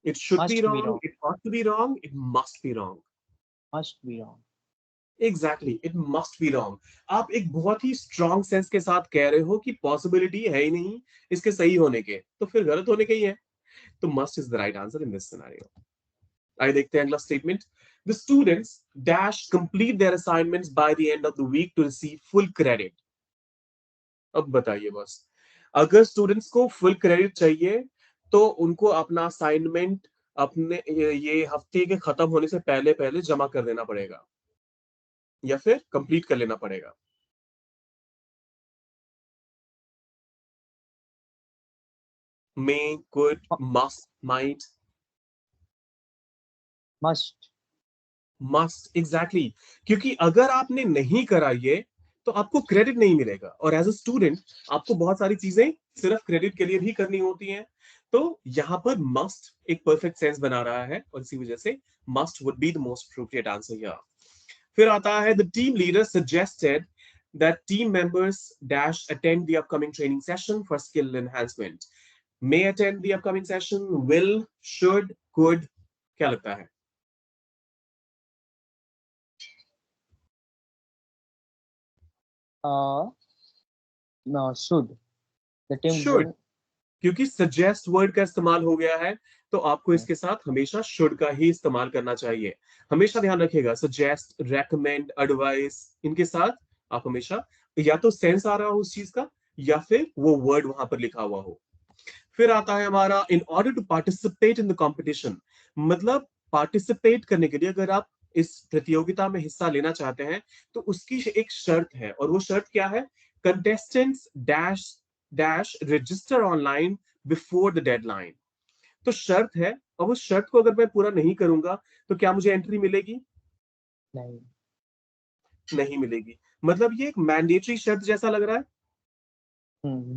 Speaker 1: it should be
Speaker 2: must be
Speaker 1: wrong,
Speaker 2: wrong,
Speaker 1: it ought to be wrong, it must be wrong.
Speaker 2: Must be wrong.
Speaker 1: Exactly, it must be wrong. आप एक बहुत ही स्ट्रॉन्ग सेंस के साथ कह रहे हो कि पॉसिबिलिटी है ही नहीं इसके सही होने के, तो फिर गलत होने के ही है। तो must is the right answer in this scenario. आइए देखते हैं अगला statement. The students dash complete their assignments by the end of the week to receive full credit. अब बताइए बस, अगर स्टूडेंट्स को फुल क्रेडिट चाहिए तो उनको अपना असाइनमेंट अपने ये हफ्ते के खत्म होने से पहले पहले जमा कर देना पड़ेगा, या फिर कंप्लीट कर लेना पड़ेगा। May, could, must, might.
Speaker 2: Must.
Speaker 1: Must, exactly. क्योंकि अगर आपने नहीं करा ये तो आपको क्रेडिट नहीं मिलेगा, और एज अ स्टूडेंट आपको बहुत सारी चीजें सिर्फ क्रेडिट के लिए भी करनी होती हैं। तो यहां पर मस्ट एक परफेक्ट सेंस बना रहा है, और इसी वजह से must would be the most appropriate answer here. फिर आता है the team leader suggested that team members dash attend the upcoming training session for skill enhancement. May attend the upcoming session, will, should, could, क्या लगता है?
Speaker 2: Should, the team
Speaker 1: Should,
Speaker 2: will.
Speaker 1: क्योंकि suggest word का इस्तेमाल हो गया है, तो आपको इसके साथ हमेशा शुड का ही इस्तेमाल करना चाहिए। हमेशा ध्यान रखिएगा, सजेस्ट, रेकमेंड, एडवाइस, इनके साथ आप हमेशा या तो सेंस आ रहा हो उस चीज का, या फिर वो वर्ड वहां पर लिखा हुआ हो। फिर आता है हमारा in order to participate in the competition. मतलब पार्टिसिपेट करने के लिए, अगर आप इस प्रतियोगिता में हिस्सा लेना चाहते हैं तो उसकी एक शर्त है, और वो शर्त क्या है? Contestants dash dash register online before the deadline. तो शर्त है, और उस शर्त को अगर मैं पूरा नहीं करूंगा तो क्या मुझे एंट्री मिलेगी?
Speaker 2: नहीं।
Speaker 1: नहीं मिलेगी। मतलब ये एक मैंडेटरी शर्त जैसा लग रहा है।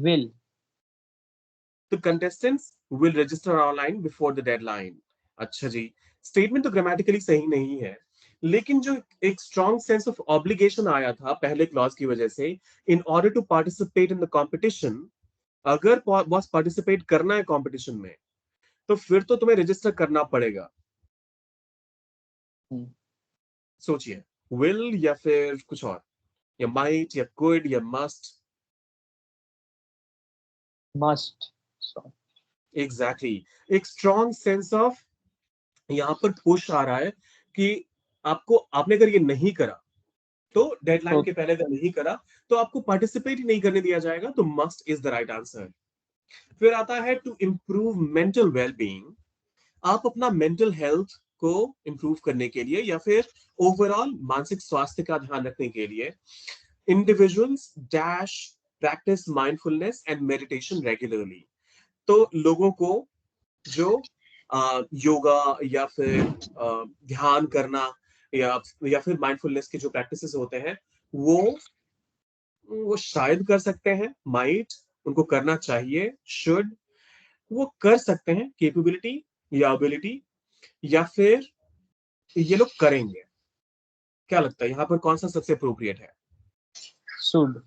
Speaker 2: विल।
Speaker 1: तो contestants will register online before the deadline. अच्छा जी, स्टेटमेंट तो ग्रामेटिकली सही नहीं है, लेकिन जो एक स्ट्रॉन्ग सेंस ऑफ ऑब्लिगेशन आया था पहले क्लॉज की वजह से, in order to participate in the competition, अगर बॉस पार्टिसिपेट करना है कंपटीशन में तो फिर तो तुम्हें रजिस्टर करना पड़ेगा। सोचिए, विल या फिर कुछ और, या माइट या कुड या मस्ट।
Speaker 2: मस्ट।
Speaker 1: एग्जैक्टली, एक स्ट्रॉन्ग सेंस ऑफ यहां पर पुश आ रहा है कि आपको, आपने अगर ये नहीं करा तो डेडलाइन
Speaker 2: तो
Speaker 1: के पहले अगर नहीं करा तो आपको पार्टिसिपेट ही नहीं करने दिया जाएगा। तो must is the right answer. फिर आता है टू इंप्रूव मेंटल वेलबींग। आप अपना मेंटल हेल्थ को इंप्रूव करने के लिए, या फिर ओवरऑल मानसिक स्वास्थ्य का ध्यान रखने के लिए, individuals dash practice mindfulness and meditation regularly. तो लोगों को जो योगा या फिर ध्यान करना, या फिर माइंडफुलनेस के जो प्रैक्टिसेस होते हैं, वो वो शायद कर सकते हैं, माइट उनको करना चाहिए, शुड वो कर सकते हैं, कैपेबिलिटी या एबिलिटी, या फिर ये लोग करेंगे। क्या लगता है यहाँ पर कौन सा सबसे अप्रोप्रिएट है?
Speaker 2: शुड।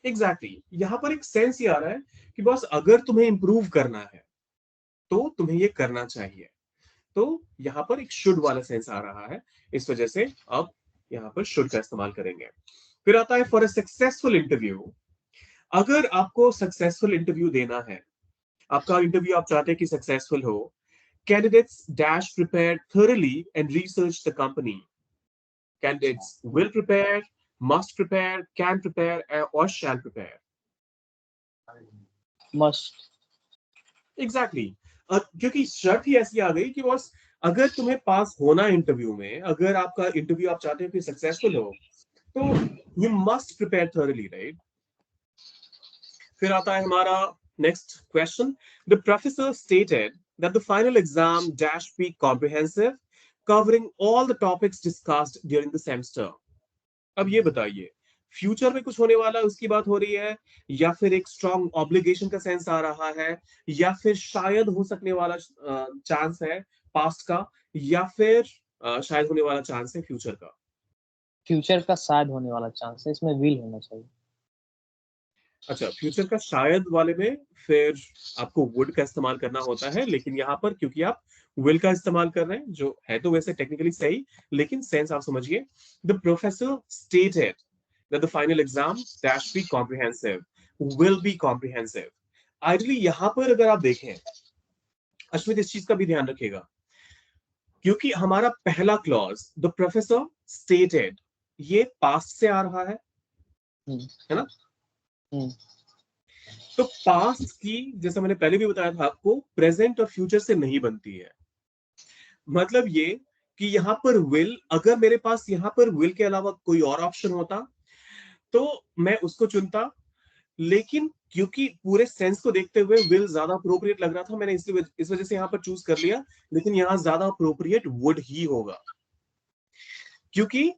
Speaker 1: Exactly exactly. यहाँ पर एक सेंस ये आ रहा है कि बॉस अगर तुम्हें इंप्रूव करना है तो तुम्हें ये करना चाहिए। तो यहाँ पर एक शुड वाला सेंस आ रहा है, इस वजह से अब यहाँ पर शुड का इस्तेमाल करेंगे। फिर आता है फॉर अ सक्सेसफुल इंटरव्यू। अगर आपको सक्सेसफुल इंटरव्यू देना है, आपका इंटरव्यू आप चाहते हैं कि सक्सेसफुल हो, candidates dash prepare thoroughly and research the company. Candidates will prepare, must prepare, can prepare, or shall prepare.
Speaker 2: Must.
Speaker 1: Exactly. क्योंकि शर्त ही ऐसी आ गई कि बॉस, अगर तुम्हें पास होना इंटरव्यू में, अगर आपका इंटरव्यू आप चाहते हो कि सक्सेसफुल हो, तो you must prepare thoroughly, right? फिर आता है हमारा next question. The professor stated that the final exam dash be comprehensive, covering all the topics discussed during the semester. अब ये बताइए, फ्यूचर में कुछ होने वाला है उसकी बात हो रही है, या फिर एक स्ट्रॉन्ग ऑब्लिगेशन का सेंस आ रहा है, या फिर शायद हो सकने वाला चांस है पास्ट का, या फिर शायद होने वाला चांस है फ्यूचर का?
Speaker 2: फ्यूचर का शायद होने वाला चांस है, इसमें विल होना चाहिए।
Speaker 1: अच्छा, फ्यूचर का शायद वाले में फिर आपको वुड का इस्तेमाल करना होता है, लेकिन यहाँ पर क्योंकि आप विल का इस्तेमाल कर रहे हैं, जो है तो वैसे टेक्निकली सही, लेकिन सेंस आप समझिए। The professor stated that the final exam dash be comprehensive, will be comprehensive. Ideally यहां पर अगर आप देखें, अश्वित इस चीज का भी ध्यान रखिएगा, क्योंकि हमारा पहला क्लॉज द प्रोफेसर स्टेटेड, ये पास्ट से आ रहा
Speaker 2: हम्म,
Speaker 1: है ना?
Speaker 2: हम्म,
Speaker 1: तो पास्ट की, जैसा मैंने पहले भी बताया था आपको, प्रेजेंट और फ्यूचर से नहीं बनती है। मतलब ये कि यहां पर विल, अगर मेरे पास यहां पर विल के अलावा कोई और ऑप्शन होता तो मैं उसको चुनता, लेकिन क्योंकि पूरे सेंस को देखते हुए विल ज्यादा अप्रोप्रिएट लग रहा था, मैंने इसलिए इस वजह से यहां पर चूज कर लिया। लेकिन यहां ज्यादा अप्रोप्रिएट वुड ही होगा, क्योंकि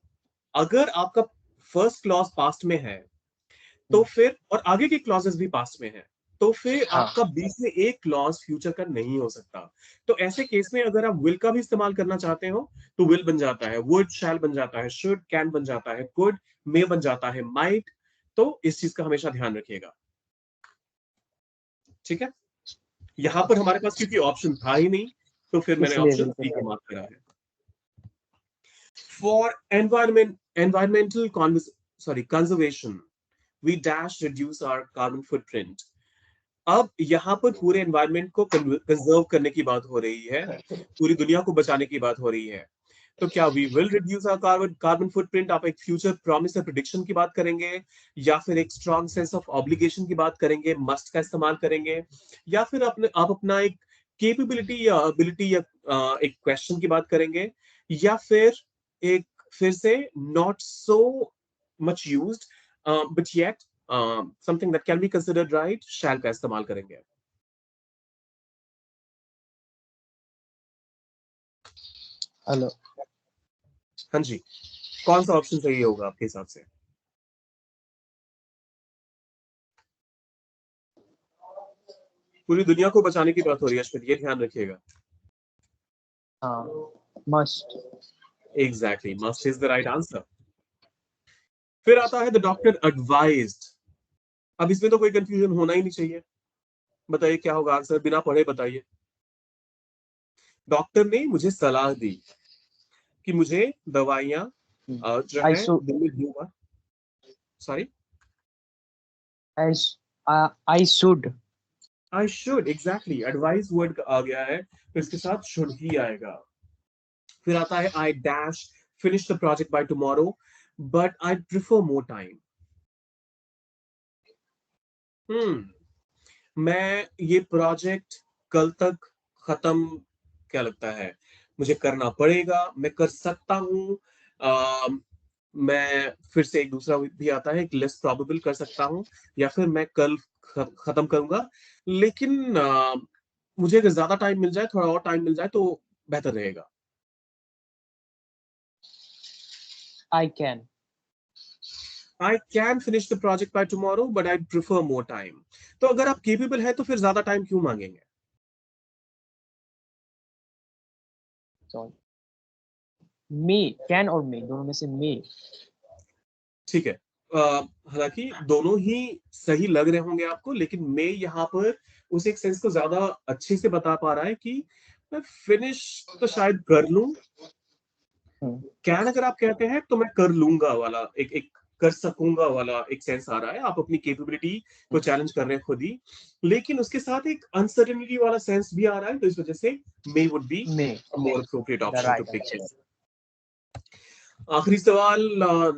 Speaker 1: अगर आपका फर्स्ट क्लॉज पास्ट में है, तो फिर और आगे के क्लॉजेस भी पास्ट में है, तो फिर
Speaker 2: हाँ।
Speaker 1: आपका बीच में एक क्लॉज फ्यूचर का नहीं हो सकता। तो ऐसे केस में अगर आप विल का भी इस्तेमाल करना चाहते हो, तो विल बन जाता है, वुड शैल बन जाता है, शुड कैन बन जाता है, कुड मे बन जाता है, माइट। तो इस चीज का हमेशा ध्यान रखिएगा, ठीक है? यहां पर हमारे पास क्योंकि ऑप्शन था ही नहीं, तो फिर मैंने
Speaker 2: इसलिए
Speaker 1: ऑप्शन
Speaker 2: विल
Speaker 1: सी
Speaker 2: प्रिपेयर।
Speaker 1: को मार्क करा है। For environmental conservation, we dash reduce our carbon footprint. अब यहाँ पर पूरे एनवायरनमेंट को कंजर्व करने की बात हो रही है, पूरी दुनिया को बचाने की बात हो रही है। तो क्या we will reduce our carbon footprint, आप एक फ्यूचर प्रॉमिस या प्रेडिक्शन की बात करेंगे, या फिर एक स्ट्रॉन्ग सेंस ऑफ ऑब्लिगेशन की बात करेंगे, मस्ट का इस्तेमाल करेंगे, या फिर आप अपना एक केपेबिलिटी या एबिलिटी या एक क्वेश्चन की बात करेंगे, या फिर एक फिर से not so much used but yet something that can be considered right, shall का इस्तेमाल करेंगे?
Speaker 2: हेलो।
Speaker 1: हाँ जी, कौन सा ऑप्शन सही होगा आपके हिसाब से? पूरी दुनिया को बचाने की बात हो रही है अश्विन, ये ध्यान रखिएगा।
Speaker 2: हाँ, must.
Speaker 1: Exactly, must is the right answer. फिर आता है द डॉक्टर एडवाइज्ड। अब इसमें तो कोई कंफ्यूजन होना ही नहीं चाहिए। बताइए क्या होगा आंसर, बिना पढ़े बताइए। डॉक्टर ने मुझे सलाह दी कि मुझे दवाइयां जो
Speaker 2: आई
Speaker 1: है
Speaker 2: शुड
Speaker 1: दिन में 2 बार, sorry,
Speaker 2: I should.
Speaker 1: I should, exactly, advice word आ गया है, तो इसके साथ शुड ही आएगा। फिर आता है I dash finish the project by tomorrow, but I prefer more time. मैं ये प्रोजेक्ट कल तक खत्म, क्या लगता है, मुझे करना पड़ेगा, मैं कर सकता हूँ। मैं फिर से एक दूसरा भी आता है, एक लेस प्रोबेबल कर सकता हूँ, या फिर मैं कल खत्म करूंगा, लेकिन मुझे अगर ज्यादा टाइम मिल जाए, थोड़ा और टाइम मिल जाए तो बेहतर रहेगा।
Speaker 2: I can.
Speaker 1: I can finish the project by tomorrow but I prefer more time. तो अगर आप केपेबल है तो फिर ज्यादा टाइम क्यों मांगेंगे?
Speaker 2: सॉरी, मे, कैन और मे दोनों में से मे।
Speaker 1: ठीक है, हालांकि दोनों ही सही लग रहे होंगे आपको, लेकिन मैं यहाँ पर उस एक सेंस को ज्यादा अच्छे से बता पा रहा है कि मैं फिनिश तो शायद कर लूं। कैन अगर आप कहते हैं तो मैं कर लूंगा वाला, एक एक कर सकूंगा वाला एक सेंस आ रहा है, आप अपनी कैपेबिलिटी को चैलेंज कर रहे हैं खुद ही, लेकिन उसके साथ एक अनसर्टेनिटी वाला सेंस भी आ रहा है, तो इस वजह से may would be
Speaker 2: may
Speaker 1: a more appropriate
Speaker 2: the
Speaker 1: option to
Speaker 2: write
Speaker 1: pick.
Speaker 2: Answer.
Speaker 1: आखिरी सवाल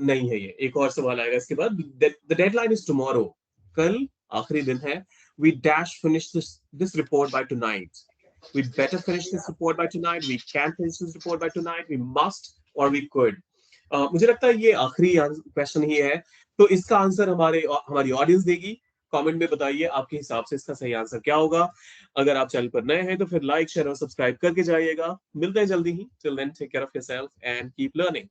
Speaker 1: नहीं है ये, एक और सवाल आएगा इसके बाद। द डेडलाइन इज टुमारो, कल आखिरी दिन है। We dash finish this report by tonight, we better finish this report by tonight, we can finish this report by tonight, we must or we could। मुझे लगता है ये आखिरी क्वेश्चन ही है, तो इसका आंसर हमारी ऑडियंस देगी। कमेंट में बताइए आपके हिसाब से इसका सही आंसर क्या होगा। अगर आप चैनल पर नए हैं तो फिर लाइक शेयर और सब्सक्राइब करके जाइएगा। मिलते हैं जल्दी ही। Till then take care of yourself and keep learning.